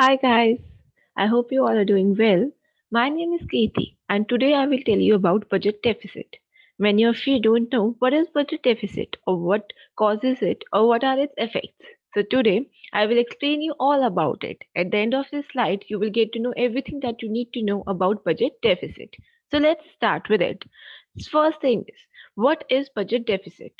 Hi guys, I hope you all are doing well. My name is Katie and today I will tell you about budget deficit. Many of you don't know what is budget deficit or what causes it or what are its effects. So today I will explain you all about it. At the end of this slide you will get to know everything that you need to know about budget deficit. So let's start with it. First thing is, what is budget deficit?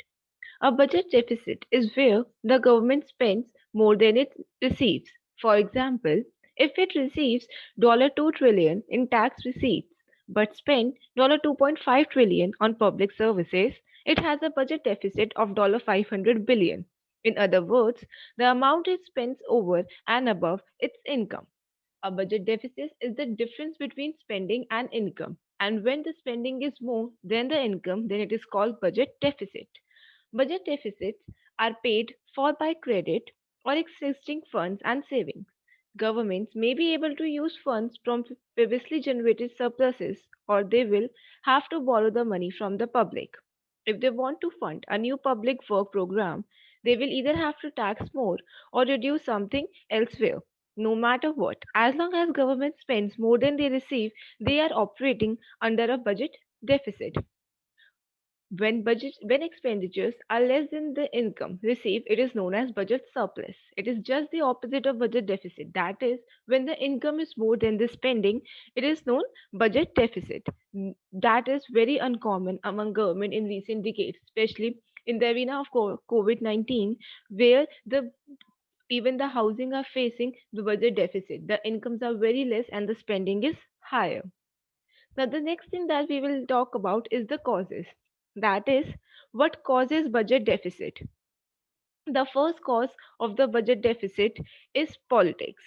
A budget deficit is where the government spends more than it receives. For example, if it receives $2 trillion in tax receipts but spends $2.5 trillion on public services, it has a budget deficit of $500 billion. In other words, the amount it spends over and above its income. A budget deficit is the difference between spending and income. And when the spending is more than the income, then it is called budget deficit. Budget deficits are paid for by credit or existing funds and savings. Governments may be able to use funds from previously generated surpluses, or they will have to borrow the money from the public. If they want to fund a new public work program, they will either have to tax more or reduce something elsewhere. No matter what, as long as government spends more than they receive, they are operating under a budget deficit. When expenditures are less than the income received, it is known as budget surplus. It is just the opposite of budget deficit. That is, when the income is more than the spending, it is known budget deficit. That is very uncommon among government in recent decades, especially in the arena of COVID-19, where the even the housing are facing the budget deficit. The incomes are very less and the spending is higher. Now, the next thing that we will talk about is the causes. That is, what causes budget deficit? The first cause of the budget deficit is politics.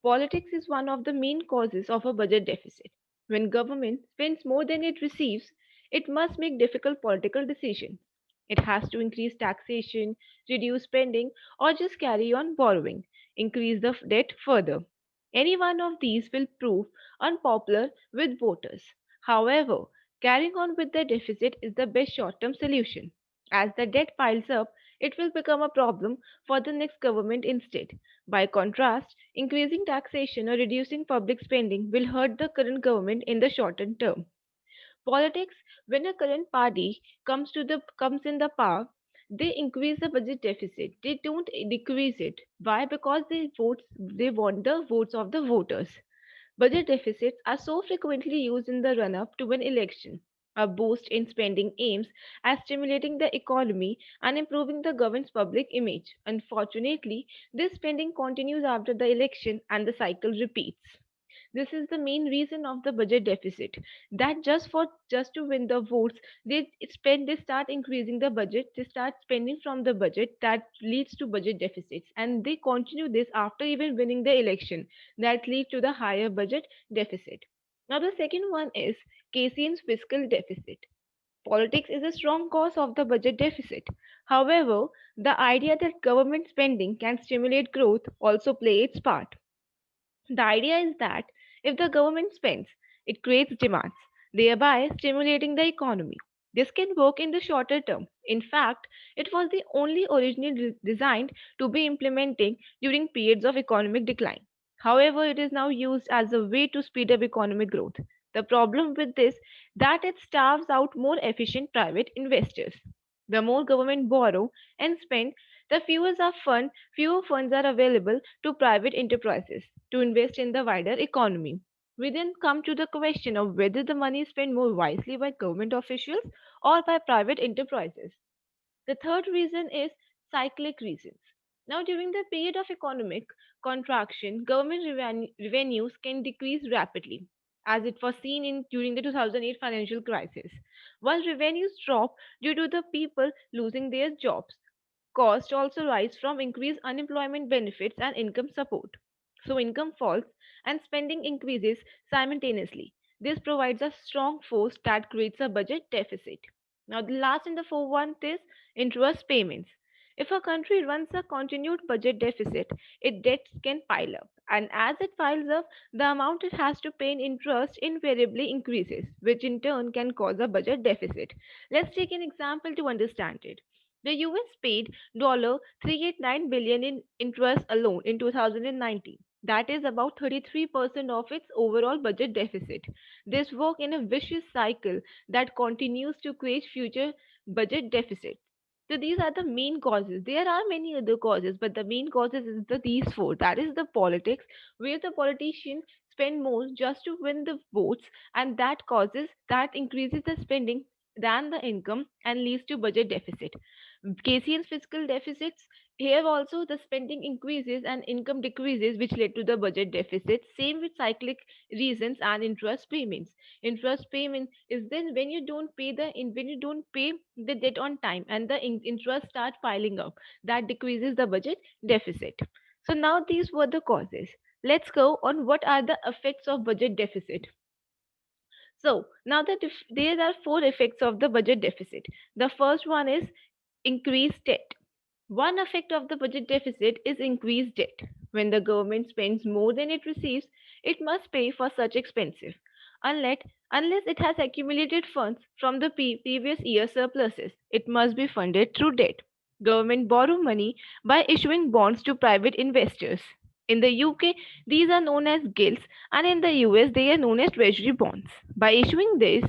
Politics is one of the main causes of a budget deficit. When government spends more than it receives, it must make difficult political decisions. It has to increase taxation, reduce spending, or just carry on borrowing, increase the debt further. Any one of these will prove unpopular with voters. However, carrying on with the deficit is the best short term solution. As the debt piles up, it will become a problem for the next government instead. By contrast, increasing taxation or reducing public spending will hurt the current government in the shorter term. Politics, when a current party comes in the power, they increase the budget deficit. They don't decrease it. Why? Because they want the votes of the voters. Budget deficits are so frequently used in the run up to an election. A boost in spending aims at stimulating the economy and improving the government's public image. Unfortunately, this spending continues after the election and the cycle repeats. This is the main reason of the budget deficit. That just to win the votes, they start increasing the budget, they start spending from the budget that leads to budget deficits, and they continue this after even winning the election. That leads to the higher budget deficit. Now the second one is Keynesian's fiscal deficit. Politics is a strong cause of the budget deficit. However, the idea that government spending can stimulate growth also plays its part. The idea is that if the government spends, it creates demands, thereby stimulating the economy. This can work in the shorter term. In fact, it was the only originally designed to be implemented during periods of economic decline. However, it is now used as a way to speed up economic growth. The problem with this that it starves out more efficient private investors. The more government borrow and spend, the fewer funds are available to private enterprises to invest in the wider economy. We then come to the question of whether the money is spent more wisely by government officials or by private enterprises. The third reason is cyclic reasons. Now, during the period of economic contraction, government revenues can decrease rapidly, as it was seen during the 2008 financial crisis. While revenues drop due to the people losing their jobs, costs also rise from increased unemployment benefits and income support. So income falls and spending increases simultaneously. This provides a strong force that creates a budget deficit. Now, the last and the fourth one is interest payments. If a country runs a continued budget deficit, its debts can pile up. And as it piles up, the amount it has to pay in interest invariably increases, which in turn can cause a budget deficit. Let's take an example to understand it. The US paid $389 billion in interest alone in 2019. That is about 33% of its overall budget deficit. This work in a vicious cycle that continues to create future budget deficits. So these are the main causes. There are many other causes, but the main causes is these four. That is the politics, where the politicians spend more just to win the votes, and that increases the spending than the income and leads to budget deficit. Keynesian fiscal deficits, here also the spending increases and income decreases, which led to the budget deficit. Same with cyclic reasons and interest payments. Interest payment is then when you don't pay when you don't pay the debt on time and the interest start piling up. That decreases the budget deficit. So now these were the causes. Let's go on what are the effects of budget deficit. So now there are four effects of the budget deficit. The first one is increased debt. One effect of the budget deficit is increased debt. When the government spends more than it receives, it must pay for such expenses. Unless, unless it has accumulated funds from the previous year surpluses, it must be funded through debt. Government borrow money by issuing bonds to private investors. In the UK, these are known as gilts, and in the US, they are known as treasury bonds. By issuing these,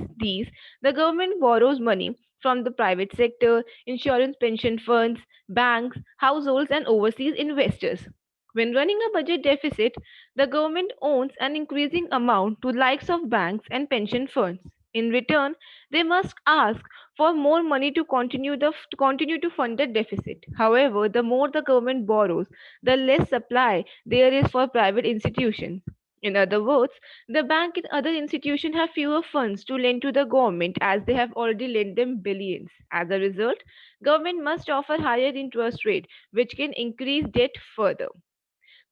the government borrows money from the private sector, insurance pension funds, banks, households, and overseas investors. When running a budget deficit, the government owns an increasing amount to likes of banks and pension funds. In return, they must ask for more money to continue to fund the deficit. However, the more the government borrows, the less supply there is for private institutions. In other words, the bank and other institutions have fewer funds to lend to the government as they have already lent them billions. As a result, government must offer higher interest rate which can increase debt further.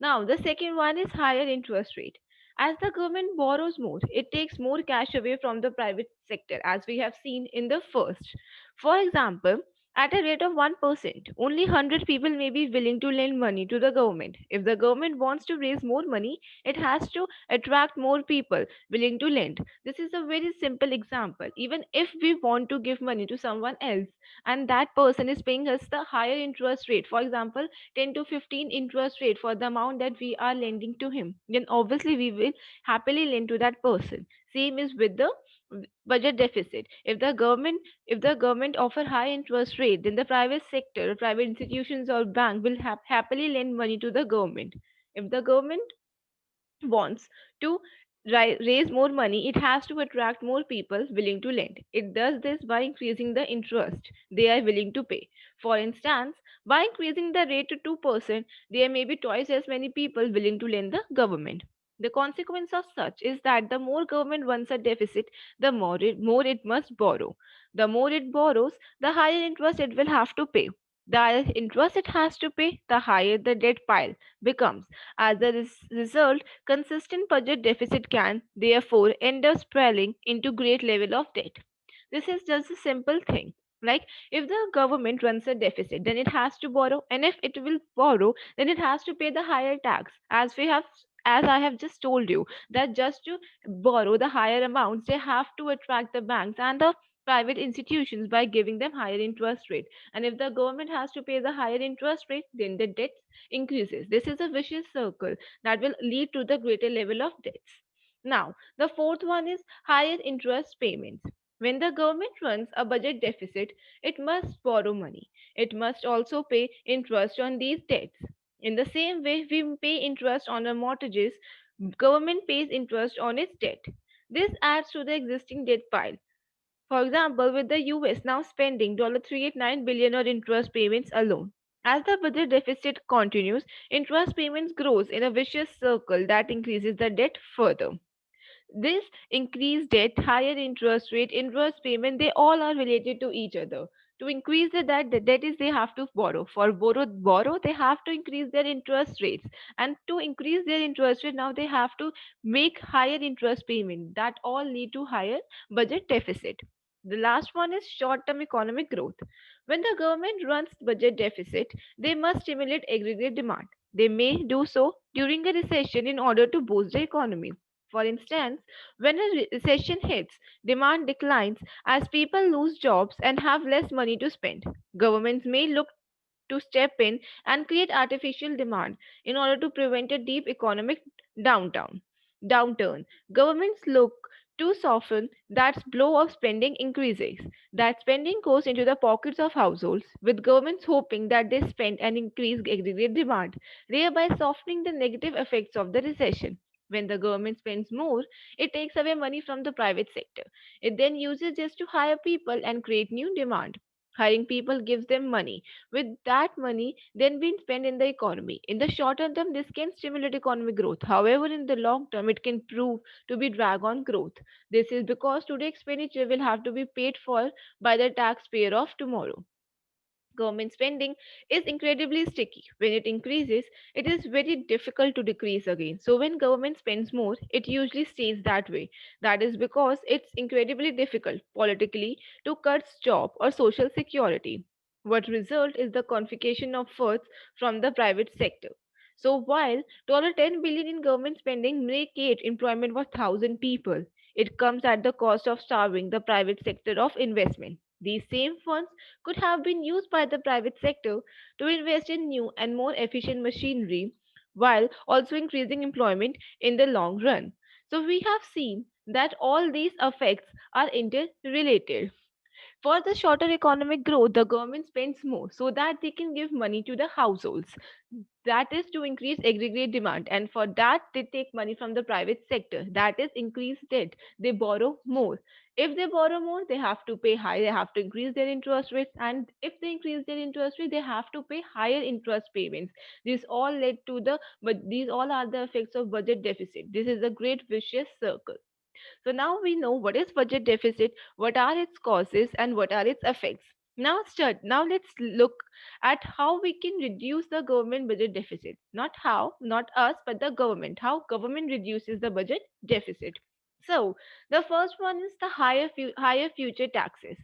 Now, the second one is higher interest rate. As the government borrows more, it takes more cash away from the private sector, as we have seen in the first. For example, at a rate of 1%, only 100 people may be willing to lend money to the government. If the government wants to raise more money, it has to attract more people willing to lend. This is a very simple example. Even if we want to give money to someone else and that person is paying us the higher interest rate, for example, 10 to 15 interest rate for the amount that we are lending to him, then obviously we will happily lend to that person. Same is with the budget deficit. If the government offer high interest rate, then the private sector, private institutions or bank will happily lend money to the government. If the government wants to raise more money, it has to attract more people willing to lend. It does this by increasing the interest they are willing to pay. For instance, by increasing the rate to 2%, there may be twice as many people willing to lend the government. The consequence of such is that the more government runs a deficit, the more it must borrow. The more it borrows, the higher interest it will have to pay. The higher interest it has to pay, the higher the debt pile becomes. As a result, consistent budget deficit can, therefore, end up spiraling into great level of debt. This is just a simple thing. Like if the government runs a deficit, then it has to borrow, and if it will borrow, then it has to pay the higher tax. As I have just told you, that just to borrow the higher amounts, they have to attract the banks and the private institutions by giving them higher interest rate. And if the government has to pay the higher interest rate, then the debt increases. This is a vicious circle that will lead to the greater level of debts. Now, the fourth one is higher interest payments. When the government runs a budget deficit, it must borrow money. It must also pay interest on these debts. In the same way we pay interest on our mortgages, government pays interest on its debt. This adds to the existing debt pile. For example, with the US now spending $389 billion on interest payments alone. As the budget deficit continues, interest payments grows in a vicious circle that increases the debt further. This increased debt, higher interest rate, interest payment, they all are related to each other. To increase the debt is they have to borrow. For borrow, they have to increase their interest rates. And to increase their interest rate, now they have to make higher interest payment. That all lead to higher budget deficit. The last one is short-term economic growth. When the government runs budget deficit, they must stimulate aggregate demand. They may do so during a recession in order to boost the economy. For instance, when a recession hits, demand declines as people lose jobs and have less money to spend. Governments may look to step in and create artificial demand in order to prevent a deep economic downtown downturn. Governments look to soften that blow of spending increases. That spending goes into the pockets of households, with governments hoping that they spend and increase aggregate demand, thereby softening the negative effects of the recession. When the government spends more, it takes away money from the private sector. It then uses this to hire people and create new demand. Hiring people gives them money. With that money then being spent in the economy. In the shorter term, this can stimulate economic growth. However, in the long term, it can prove to be drag on growth. This is because today expenditure will have to be paid for by the taxpayer of tomorrow. Government spending is incredibly sticky. When it increases, it is very difficult to decrease again. So when government spends more, it usually stays that way. That is because it's incredibly difficult politically to cut job or social security. What result is the confiscation of funds from the private sector. So while $10 billion in government spending may create employment for 1,000 people, it comes at the cost of starving the private sector of investment. These same funds could have been used by the private sector to invest in new and more efficient machinery while also increasing employment in the long run. So, we have seen that all these effects are interrelated. For the shorter economic growth, the government spends more so that they can give money to the households. That is to increase aggregate demand, and for that, they take money from the private sector. That is increased debt. They borrow more. If they borrow more, they have to pay high. They have to increase their interest rates, and if they increase their interest rate, they have to pay higher interest payments. These all led to the but these all are the effects of budget deficit. This is a great vicious circle. So now we know what is budget deficit, what are its causes, and what are its effects. Now let's look at how we can reduce the government budget deficit. Not us, but the government. How government reduces the budget deficit. So the first one is the higher future taxes.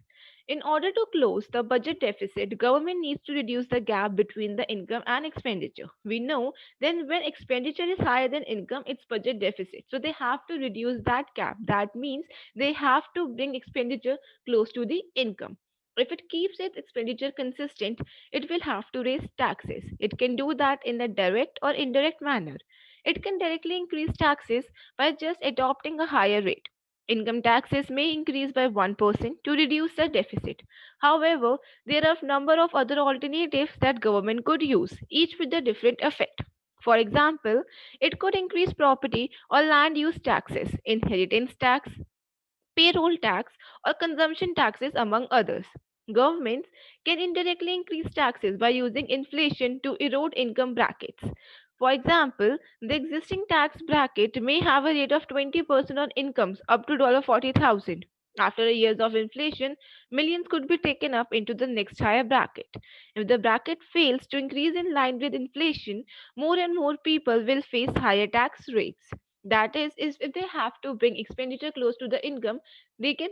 In order to close the budget deficit, government needs to reduce the gap between the income and expenditure. We know then when expenditure is higher than income, it's budget deficit. So they have to reduce that gap. That means they have to bring expenditure close to the income. If it keeps its expenditure consistent, it will have to raise taxes. It can do that in a direct or indirect manner. It can directly increase taxes by just adopting a higher rate. Income taxes may increase by 1% to reduce the deficit. However, there are a number of other alternatives that government could use, each with a different effect. For example, it could increase property or land use taxes, inheritance tax, payroll tax, or consumption taxes, among others. Governments can indirectly increase taxes by using inflation to erode income brackets. For example, the existing tax bracket may have a rate of 20% on incomes up to 40,000. After years of inflation, millions could be taken up into the next higher bracket. If the bracket fails to increase in line with inflation, more and more people will face higher tax rates. That is if they have to bring expenditure close to the income, they can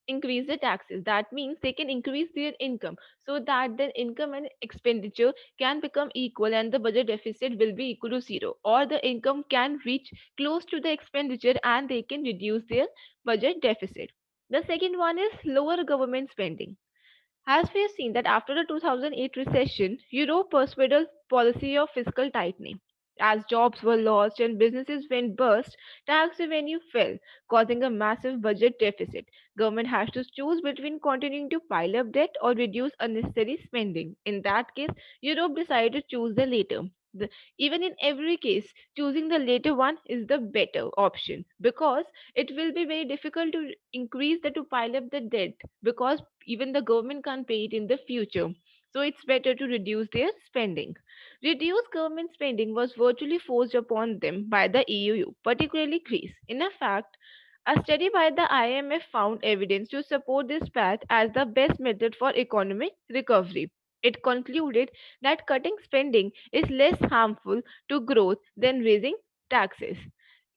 increase the taxes. That means they can increase their income so that their income and expenditure can become equal and the budget deficit will be equal to zero, or the income can reach close to the expenditure and they can reduce their budget deficit. The second one is lower government spending. As we have seen that after the 2008 recession, Europe pursued a policy of fiscal tightening. As jobs were lost and businesses went bust, tax revenue fell, causing a massive budget deficit. Government has to choose between continuing to pile up debt or reduce unnecessary spending. In that case, Europe decided to choose the latter. Even in every case, choosing the later one is the better option because it will be very difficult to increase the to pile up the debt because even the government can't pay it in the future. So it's better to reduce their spending. Reduced government spending was virtually forced upon them by the EU, particularly Greece. In fact, a study by the IMF found evidence to support this path as the best method for economic recovery. It concluded that cutting spending is less harmful to growth than raising taxes.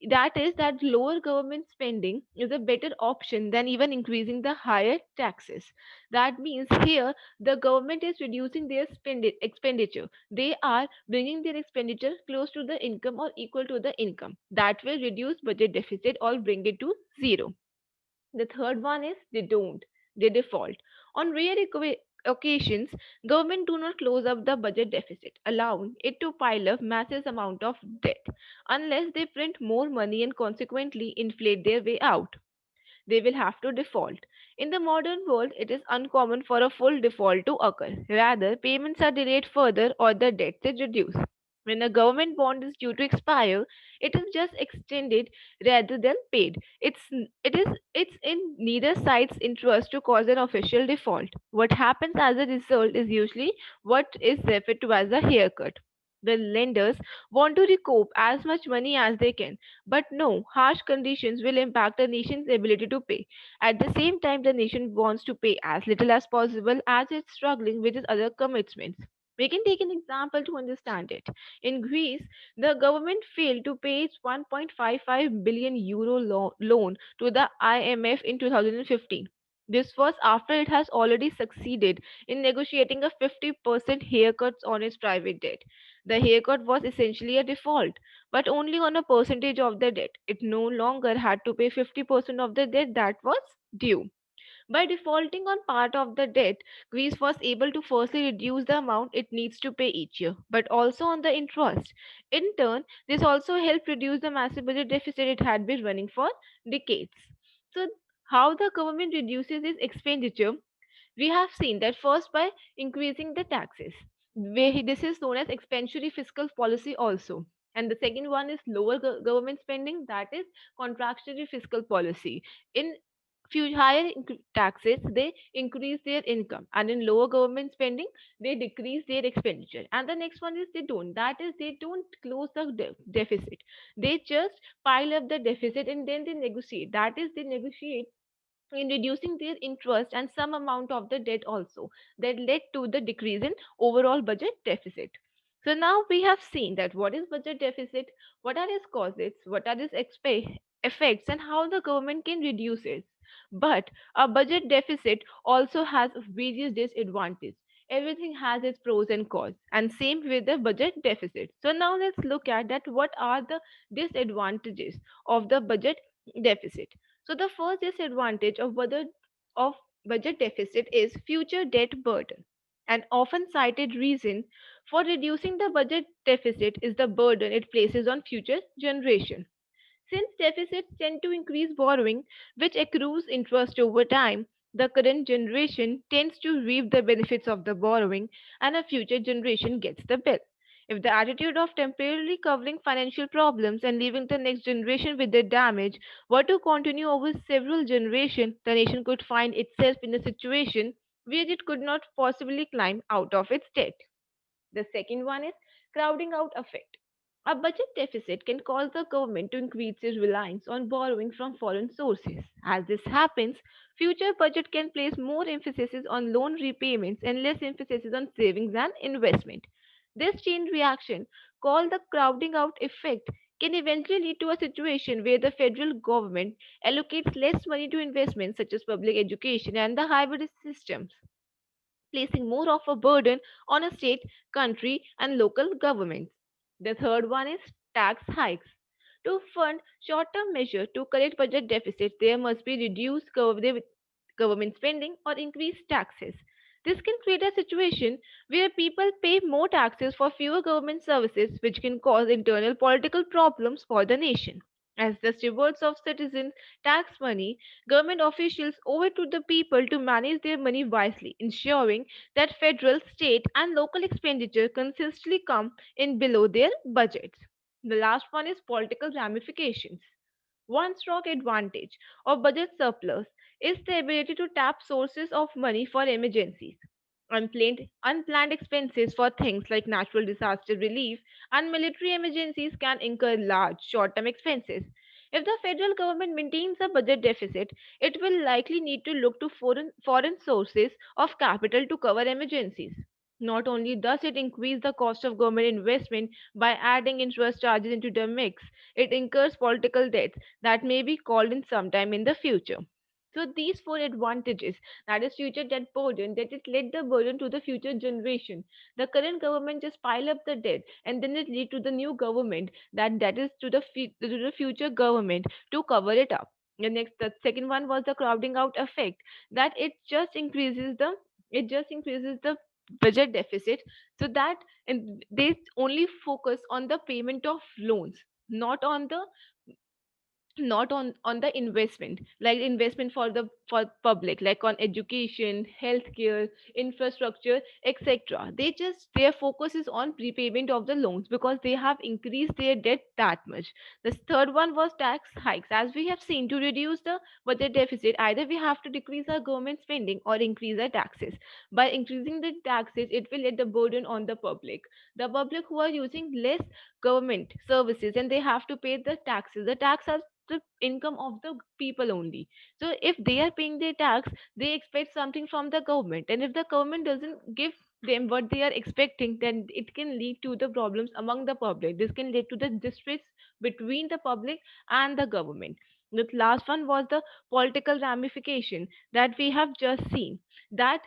That is, that lower government spending is a better option than even increasing the higher taxes. That means here the government is reducing their expenditure. They are bringing their expenditure close to the income or equal to the income. That will reduce budget deficit or bring it to zero. The third one is they don't, they default. On rare occasions, government do not close up the budget deficit, allowing it to pile up massive amount of debt unless they print more money and consequently inflate their way out. They will have to default. In the modern world, it is uncommon for a full default to occur. Rather, payments are delayed further or the debt is reduced. When a government bond is due to expire, it is just extended rather than paid. It's in neither side's interest to cause an official default. What happens as a result is usually what is referred to as a haircut. The lenders want to recoup as much money as they can, but no, harsh conditions will impact a nation's ability to pay. At the same time, the nation wants to pay as little as possible as it's struggling with its other commitments. We can take an example to understand it. In Greece, the government failed to pay its 1.55 billion euro loan to the IMF in 2015. This was after it has already succeeded in negotiating a 50% haircut on its private debt. The haircut was essentially a default, but only on a percentage of the debt. It no longer had to pay 50% of the debt that was due. By defaulting on part of the debt, Greece was able to firstly reduce the amount it needs to pay each year, but also on the interest. In turn, this also helped reduce the massive budget deficit it had been running for decades. So, how the government reduces its expenditure, we have seen that first by increasing the taxes. This is known as expansionary fiscal policy also. And the second one is lower government spending, that is contractionary fiscal policy. In few higher taxes, they increase their income, and in lower government spending, they decrease their expenditure. And the next one is they don't. That is, they don't close the deficit. They just pile up the deficit and then they negotiate. That is, they negotiate in reducing their interest and some amount of the debt also, that led to the decrease in overall budget deficit. So now we have seen that what is budget deficit, what are its causes, what are its effects, and how the government can reduce it. But a budget deficit also has various disadvantages. Everything has its pros and cons, and same with the budget deficit. So now let's look at that, what are the disadvantages of the budget deficit. So the first disadvantage of budget deficit is future debt burden. An often cited reason for reducing the budget deficit is the burden it places on future generation. Since deficits tend to increase borrowing, which accrues interest over time, the current generation tends to reap the benefits of the borrowing and a future generation gets the bill. If the attitude of temporarily covering financial problems and leaving the next generation with the damage were to continue over several generations, the nation could find itself in a situation where it could not possibly climb out of its debt. The second one is crowding out effect. A budget deficit can cause the government to increase its reliance on borrowing from foreign sources. As this happens, future budget can place more emphasis on loan repayments and less emphasis on savings and investment. This chain reaction, called the crowding out effect, can eventually lead to a situation where the federal government allocates less money to investments such as public education and the highway systems, placing more of a burden on a state, country, and local governments. The third one is tax hikes. To fund short-term measures to correct budget deficit, there must be reduced government spending or increased taxes. This can create a situation where people pay more taxes for fewer government services, which can cause internal political problems for the nation. As the stewards of citizens' tax money, government officials owe it to the people to manage their money wisely, ensuring that federal, state, and local expenditure consistently come in below their budgets. The last one is political ramifications. One strong advantage of budget surplus is the ability to tap sources of money for emergencies. Unplanned expenses for things like natural disaster relief and military emergencies can incur large short term expenses. If the federal government maintains a budget deficit, it will likely need to look to foreign sources of capital to cover emergencies. Not only does it increase the cost of government investment by adding interest charges into the mix, it incurs political debt that may be called in sometime in the future. So these four advantages, that is future debt burden, that it let the burden to the future generation. The current government just pile up the debt and then it lead to the new government, that is to the to the future government to cover it up. The second one was the crowding out effect, that it just increases the It just increases the budget deficit, so that, and they only focus on the payment of loans, not on the, not on the investment, like investment for the, for public, like on education, healthcare, infrastructure, etc. They just, their focus is on prepayment of the loans because they have increased their debt that much. The third one was tax hikes. As we have seen, to reduce the budget deficit, either we have to decrease our government spending or increase our taxes. By increasing the taxes, it will let the burden on the public who are using less government services, and they have to pay the taxes. The tax are the income of the people only. So if they are paying their tax, they expect something from the government, and if the government doesn't give them what they are expecting, then it can lead to the problems among the public. This can lead to the distress between the public and the government. The last one was the political ramification that we have just seen, that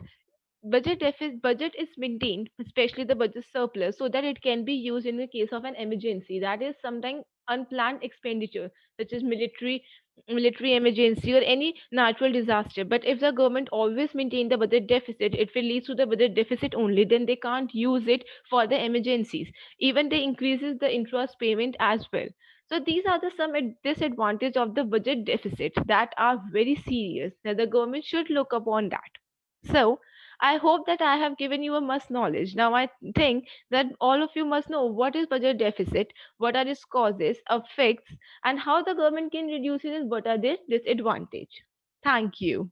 budget is maintained, especially the budget surplus, so that it can be used in the case of an emergency, that is sometimes unplanned expenditure, such as military emergency or any natural disaster. But if the government always maintain the budget deficit, it will lead to the budget deficit only, then they can't use it for the emergencies. Even they increases the interest payment as well. So these are the some disadvantage of the budget deficit that are very serious, that the government should look upon that. So, I hope that I have given you a must knowledge. Now, I think that all of you must know what is budget deficit, what are its causes, effects, and how the government can reduce it, and what are their disadvantage. Thank you.